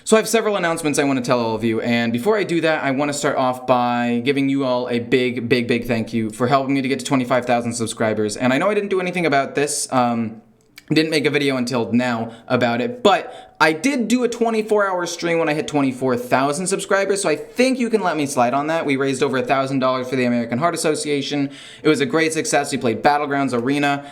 So I have several announcements I want to tell all of you, and before I do that, I want to start off by giving you all a big thank you for helping me to get to 25,000 subscribers. And I know I didn't do anything about this, didn't make a video until now about it, but I did do a 24-hour stream when I hit 24,000 subscribers, so I think you can let me slide on that. We raised over $1,000 for the American Heart Association. It was a great success. We played Battlegrounds, Arena,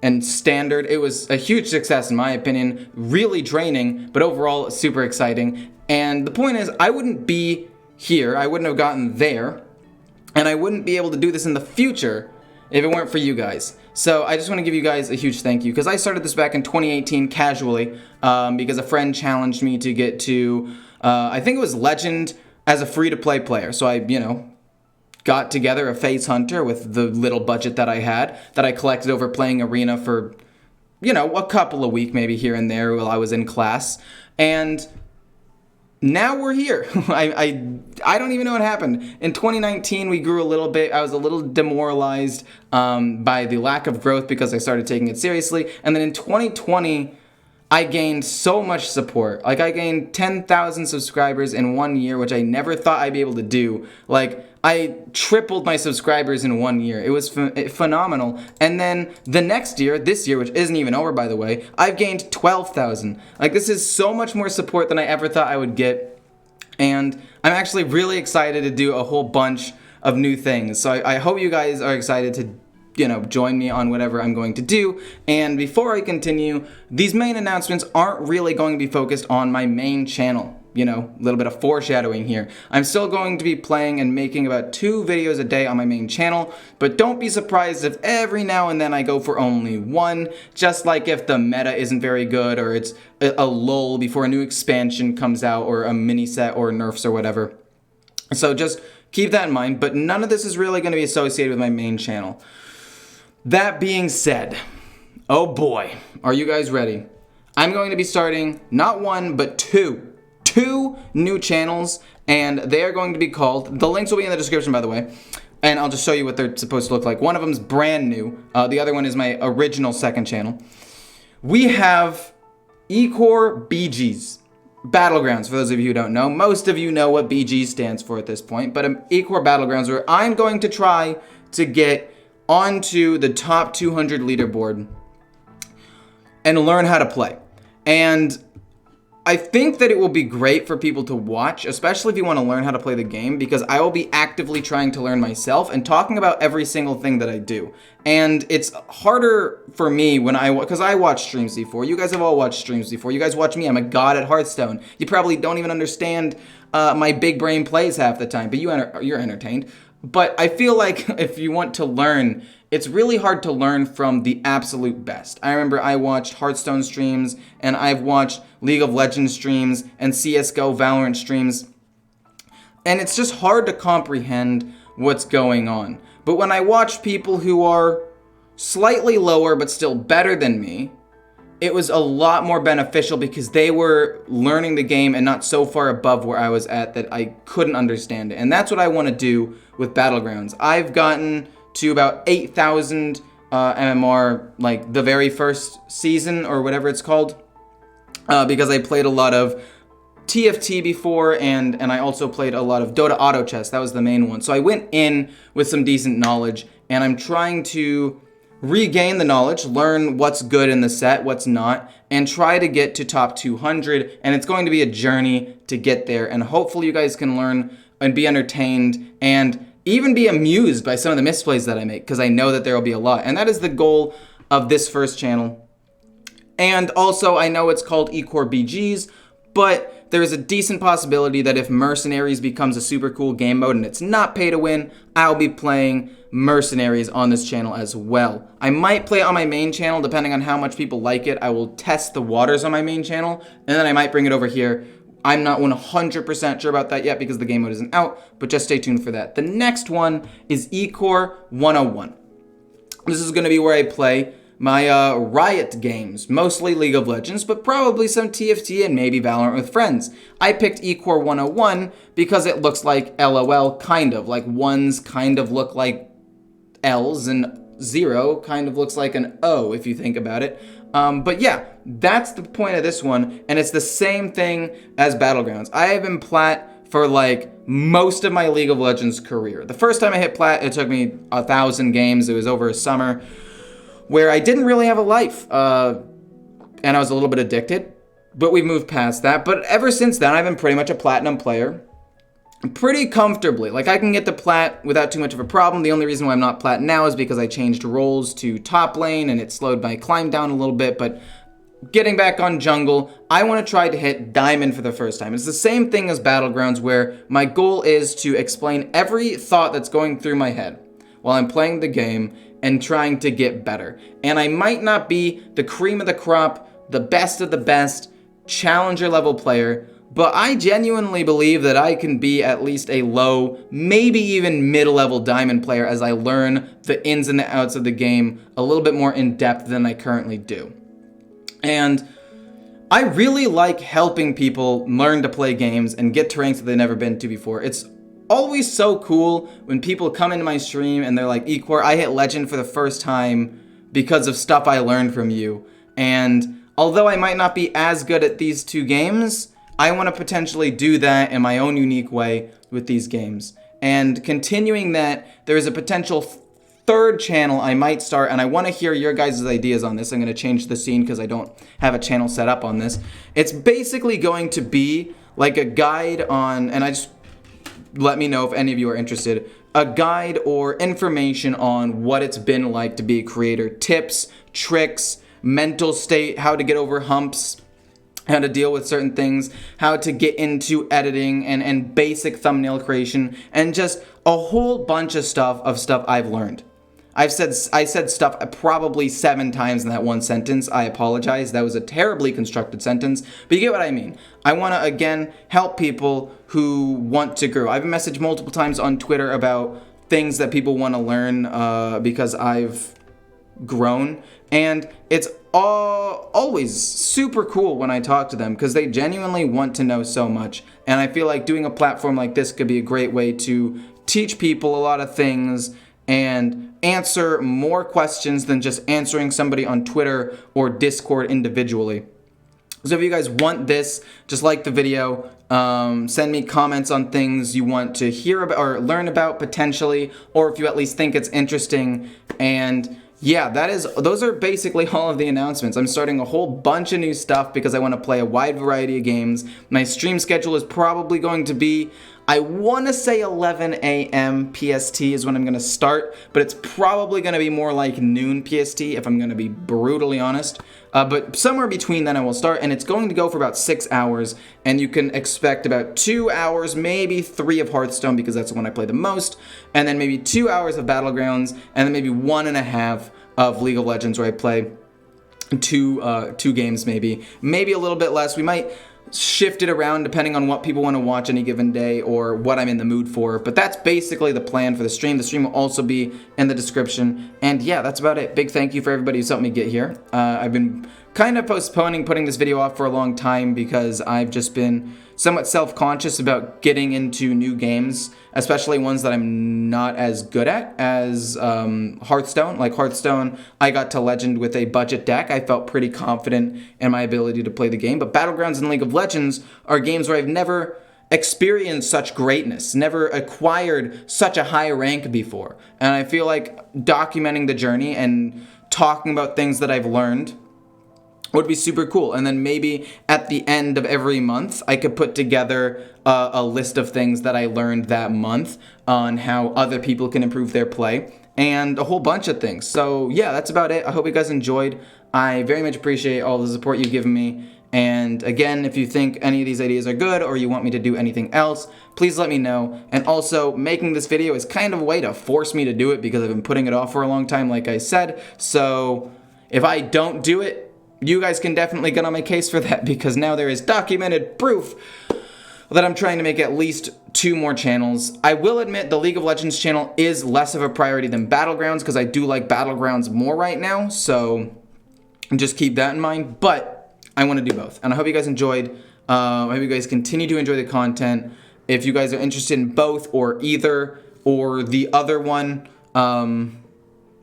and Standard. It was a huge success in my opinion, really draining, but overall super exciting. And the point is, I wouldn't be here, I wouldn't have gotten there, and I wouldn't be able to do this in the future if it weren't for you guys. So I just want to give you guys a huge thank you, because I started this back in 2018 casually, because a friend challenged me to get to, I think it was Legend as a free-to-play player. So I, got together a face hunter with the little budget that I had, that I collected over playing Arena for, a couple of weeks maybe here and there while I was in class. And now we're here. I don't even know what happened. In 2019, we grew a little bit. I was a little demoralized by the lack of growth because I started taking it seriously. And then in 2020, I gained so much support. Like, I gained 10,000 subscribers in 1 year, which I never thought I'd be able to do. Like, I tripled my subscribers in 1 year. It was phenomenal. And then the next year, this year, which isn't even over, by the way, I've gained 12,000. Like, this is so much more support than I ever thought I would get. And I'm actually really excited to do a whole bunch of new things. So I hope you guys are excited to join me on whatever I'm going to do. And before I continue, these main announcements aren't really going to be focused on my main channel. A little bit of foreshadowing here. I'm still going to be playing and making about 2 videos a day on my main channel, but don't be surprised if every now and then I go for only 1, just like if the meta isn't very good, or it's a lull before a new expansion comes out, or a mini set, or nerfs, or whatever. So just keep that in mind, but none of this is really going to be associated with my main channel. That being said, oh boy, are you guys ready? I'm going to be starting not 1, but 2 new channels, and they are going to be called, the links will be in the description, by the way, and I'll just show you what they're supposed to look like. One of them is brand new. The other one is my original second channel. We have Ecore BGs. Battlegrounds, for those of you who don't know. Most of you know what BG stands for at this point, but Ecore Battlegrounds, where I'm going to try to get onto the top 200 leaderboard and learn how to play. And I think that it will be great for people to watch, especially if you want to learn how to play the game, because I will be actively trying to learn myself and talking about every single thing that I do. And it's harder for me when because I watch streams before. You guys have all watched streams before. You guys watch me. I'm a god at Hearthstone. You probably don't even understand my big brain plays half the time, but you're entertained. But I feel like if you want to learn, it's really hard to learn from the absolute best. I remember I watched Hearthstone streams, and I've watched League of Legends streams, and CSGO Valorant streams, and it's just hard to comprehend what's going on. But when I watch people who are slightly lower but still better than me, it was a lot more beneficial because they were learning the game and not so far above where I was at that I couldn't understand it. And that's what I want to do with Battlegrounds. I've gotten to about 8,000 MMR, like the very first season or whatever it's called, because I played a lot of TFT before, and I also played a lot of Dota Auto Chess. That was the main one. So I went in with some decent knowledge, and I'm trying to regain the knowledge, learn what's good in the set, what's not, and try to get to top 200, and it's going to be a journey to get there, and hopefully you guys can learn and be entertained and even be amused by some of the misplays that I make, because I know that there will be a lot, and that is the goal of this first channel. And also, I know it's called Ecore BGs, but there is a decent possibility that if Mercenaries becomes a super cool game mode and it's not pay to win, I'll be playing Mercenaries on this channel as well. I might play it on my main channel depending on how much people like it. I will test the waters on my main channel, and then I might bring it over here. I'm not 100% sure about that yet because the game mode isn't out, but just stay tuned for that. The next one is Ecore 101. This is going to be where I play my Riot games, mostly League of Legends, but probably some TFT and maybe Valorant with friends. I picked Ecore 101 because it looks like LOL, kind of. Like ones kind of look like L's and 0 kind of looks like an O if you think about it. But yeah, that's the point of this one, and it's the same thing as Battlegrounds. I have been plat for like most of my League of Legends career. The first time I hit plat, it took me 1,000 games. It was over a summer where I didn't really have a life, and I was a little bit addicted, but we've moved past that. But ever since then, I've been pretty much a platinum player pretty comfortably. Like, I can get to plat without too much of a problem. The only reason why I'm not plat now is because I changed roles to top lane, and it slowed my climb down a little bit. But getting back on jungle, I want to try to hit diamond for the first time. It's the same thing as Battlegrounds, where my goal is to explain every thought that's going through my head while I'm playing the game and trying to get better. And I might not be the cream of the crop, the best of the best, challenger level player, but I genuinely believe that I can be at least a low, maybe even mid-level diamond player as I learn the ins and the outs of the game a little bit more in depth than I currently do. And I really like helping people learn to play games and get to ranks that they've never been to before. It's always so cool when people come into my stream and they're like, Ecor, I hit legend for the first time because of stuff I learned from you. And although I might not be as good at these two games, I want to potentially do that in my own unique way with these games. And continuing that, there is a potential third channel I might start, and I want to hear your guys' ideas on this. I'm going to change the scene because I don't have a channel set up on this. It's basically going to be like a guide on, and I just let me know if any of you are interested, a guide or information on what it's been like to be a creator. Tips, tricks, mental state, how to get over humps, how to deal with certain things, how to get into editing and basic thumbnail creation, and just a whole bunch of stuff I've learned. I said stuff probably 7 times in that one sentence. I apologize. That was a terribly constructed sentence, but you get what I mean. I want to, again, help people who want to grow. I've messaged multiple times on Twitter about things that people want to learn because I've grown, and it's always super cool when I talk to them because they genuinely want to know so much. And I feel like doing a platform like this could be a great way to teach people a lot of things and answer more questions than just answering somebody on Twitter or Discord individually. So if you guys want this, just like the video, send me comments on things you want to hear about or learn about potentially, or if you at least think it's interesting. And yeah, those are basically all of the announcements. I'm starting a whole bunch of new stuff because I want to play a wide variety of games. My stream schedule is probably going to be, I want to say 11 a.m. PST is when I'm going to start, but it's probably going to be more like noon PST if I'm going to be brutally honest. But somewhere between then I will start, and it's going to go for about 6 hours, and you can expect about 2 hours, maybe 3 of Hearthstone because that's the one I play the most, and then maybe 2 hours of Battlegrounds, and then maybe 1.5 of League of Legends where I play two games maybe a little bit less. We might shift it around depending on what people want to watch any given day or what I'm in the mood for, but that's basically the plan for the stream. The stream will also be in the description, and yeah, that's about it. Big thank you for everybody who's helped me get here. I've been kind of postponing putting this video off for a long time because I've just been somewhat self-conscious about getting into new games, especially ones that I'm not as good at as Hearthstone. Like Hearthstone, I got to Legend with a budget deck. I felt pretty confident in my ability to play the game, but Battlegrounds and League of Legends are games where I've never experienced such greatness, never acquired such a high rank before. And I feel like documenting the journey and talking about things that I've learned would be super cool. And then maybe at the end of every month, I could put together a list of things that I learned that month on how other people can improve their play and a whole bunch of things. So yeah, that's about it. I hope you guys enjoyed. I very much appreciate all the support you've given me. And again, if you think any of these ideas are good or you want me to do anything else, please let me know. And also, making this video is kind of a way to force me to do it because I've been putting it off for a long time, like I said. So if I don't do it, you guys can definitely get on my case for that because now there is documented proof that I'm trying to make at least 2 more channels. I will admit the League of Legends channel is less of a priority than Battlegrounds because I do like Battlegrounds more right now, so just keep that in mind, but I want to do both. And I hope you guys enjoyed. I hope you guys continue to enjoy the content. If you guys are interested in both or either or the other one,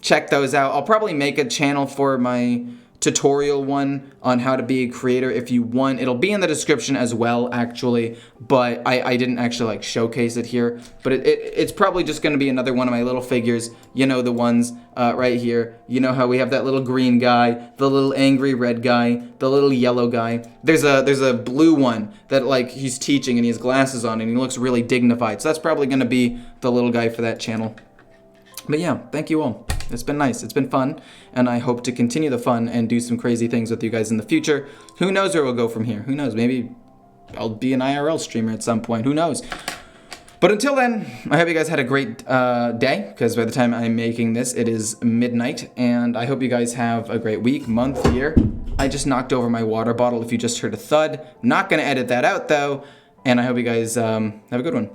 check those out. I'll probably make a channel for my tutorial one on how to be a creator if you want. It'll be in the description as well, actually, but I didn't actually like showcase it here. But it's probably just going to be another one of my little figures. You know, the ones right here. You know how we have that little green guy, the little angry red guy, the little yellow guy. There's a blue one that like he's teaching and he has glasses on and he looks really dignified. So that's probably going to be the little guy for that channel. But yeah, thank you all. It's been nice. It's been fun. And I hope to continue the fun and do some crazy things with you guys in the future. Who knows where we'll go from here? Who knows? Maybe I'll be an IRL streamer at some point. Who knows? But until then, I hope you guys had a great day, because by the time I'm making this, it is midnight. And I hope you guys have a great week, month, year. I just knocked over my water bottle if you just heard a thud. Not going to edit that out, though. And I hope you guys have a good one.